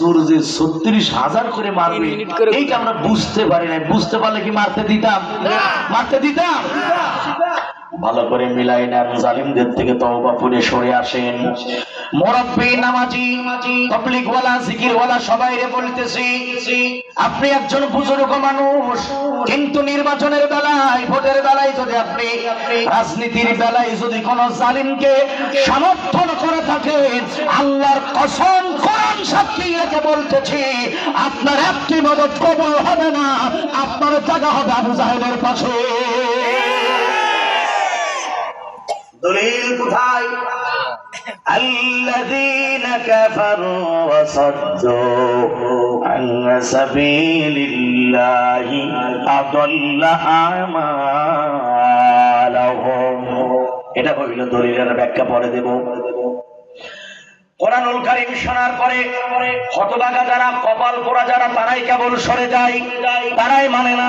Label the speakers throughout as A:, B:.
A: সূর্যে ৩৬,০০০ করে মারবে, এইটা আমরা বুঝতে পারি না। বুঝতে পারলে কি মারতে দিতাম? মারতে দিতাম? ভালো করে মিলাই নেন, জালিমদের থেকে তওবা করে সরে আসেন। মুরব্বি, নামাজি, তাবলীগওয়ালা, জিকিরওয়ালা সবাইরে বলতেছি, আপনি একজন বুজুর্গ মানুষ, কিন্তু নির্বাচনের বেলায়, ভোটের বেলায় যদি আপনি, রাজনীতির বেলায় যদি কোন জালিমকে সমর্থন করে থাকেন, আল্লাহর কসম কোরআন সাক্ষী রেখে বলতেছি, আপনার একটি মদত কবুল হবে না, আপনার জায়গা হবে আবু জাহেলের পাশে। দলিল কোথায়? আল্লাযীনা কাফারু ওয়া সাদ্দু আন সাবিলিল্লাহি আদাল্লা আমালাহুম। এটা হইল দলিলের ব্যাখ্যা, পরে দেব। কোরআনুল কারীম শোনার পরে হতভাগা যারা, কপাল পোড়া যারা, তারাই কেবল সরে যায়, তারাই মানে না।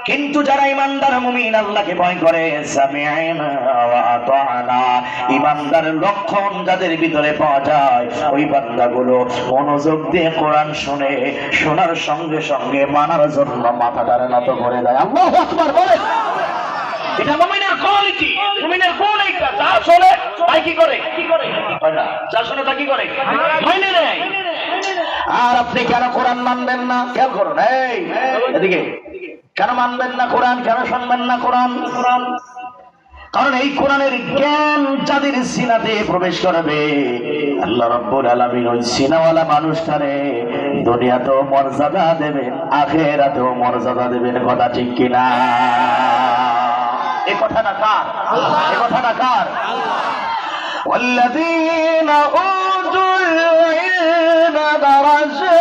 A: কিন্তু যারা ইমানদার মুমিন, আল্লাহকে ভয় করে, সামি'না ওয়া আতা'না, ইমানদার লক্ষণ যাদের ভিতরে পাওয়া যায়, ওই বান্দাগুলো মনোযোগ দিয়ে কোরআন শুনে, শোনার সঙ্গে সঙ্গে মানার জন্য মাথাটা নত করে দেয়। আল্লাহু আকবার বলে। এটা মুমিনের কোয়ালিটি, মুমিনের গুণ এইটা। যা শুনে তাই কি করে? হয় না। যা শুনে তা কি করে? মাইনে নেয়। আর আপনি কেন কোরআন মানবেন না? খেয়াল করুন, এই এদিকে, কেন মানবেন না কোরআন? কেন শুনবেন না কোরআন? কারণ এই কোরআনের জ্ঞান যাদের সিনাতে প্রবেশ করবে, আল্লাহ রাব্বুল আলামিন ওই সিনাওয়ালা মানুষটারে দুনিয়াতেও মর্যাদা দেবেন, আখিরাতেও মর্যাদা দেবেন। কথা ঠিক কিনা? এই কথাটা কার? এই কথাটা কার? ওয়াল্লাযীনা উতুল ইলমা দারাজাত।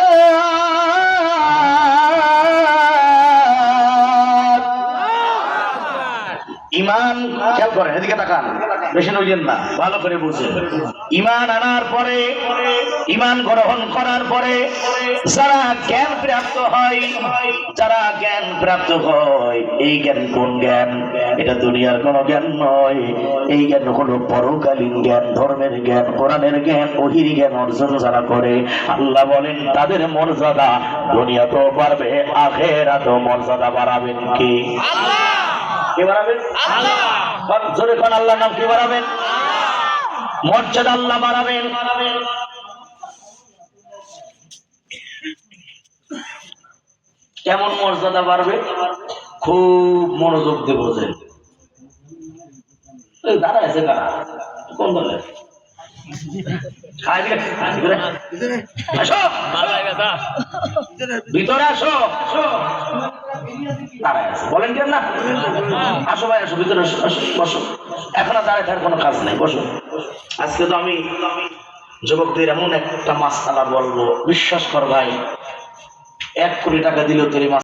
A: ঈমান, খেয়াল করেন, এদিকে তাকান, বেশি নইলেন না, ভালো করে বুঝেন। ঈমান আনার পরে, ঈমান গ্রহণ করার পরে যারা জ্ঞান প্রাপ্ত হয়, যারা জ্ঞান প্রাপ্ত হয়, এই জ্ঞান কোন জ্ঞান? এটা দুনিয়ার কোন জ্ঞান নয়। এই জ্ঞান হলো পরকালীন জ্ঞান, ধর্মের জ্ঞান, কোরআনের জ্ঞান, ওহীর জ্ঞান অর্জন যারা করে, আল্লাহ বলেন তাদের মর্যাদা দুনিয়াতেও বাড়বে, আখিরাতেও মর্যাদা বাড়াবেন কে? আল্লাহ। কে বাড়াবেন? আল্লাহ। জোরে কোন আল্লাহর নাম কি বাড়াবেন? মর্যাদা আল্লাহ বাড়াবেন। কেমন মর্যাদা বাড়বে? খুব মনোযোগ দিয়ে বোঝেন। দাঁড়া আছে কারা? কোন দলে? ভিতরে আসো, দাঁড়ায় আছে, বলেন কেন না? আসো ভাই, আসো ভিতরে, বসো। এখন আর দাঁড়ায় থাকার কোনো কাজ নাই, বসো। আজকে তো আমি যুবকদের এমন একটা মাসআলা বলবো, বিশ্বাস কর ভাই, 1 কোটি টাকা দিলেও তোর